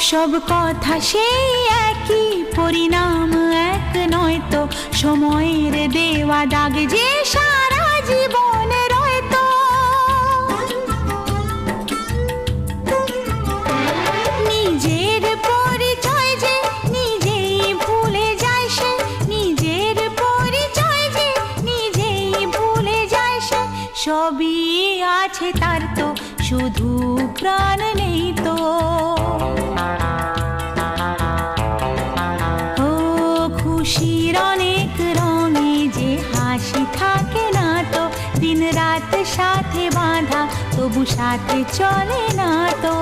সব কথা সেই একই, পরিণাম এক নয় তো, সময়ের দেওয়া দাগ যে সারা জীবন রয়তো। নিজের পরিচয় যে নিজেই ভুলে যায় সে, নিজের পরিচয় যে নিজেই ভুলে যায় সে, সবই আছে তার তো শুধু প্রাণ নেই তো। ও খুশির অনেক রঙে যে হাসি থাকে না তো, দিন রাত সাথে বাঁধা তবু সাথে চলে না তো।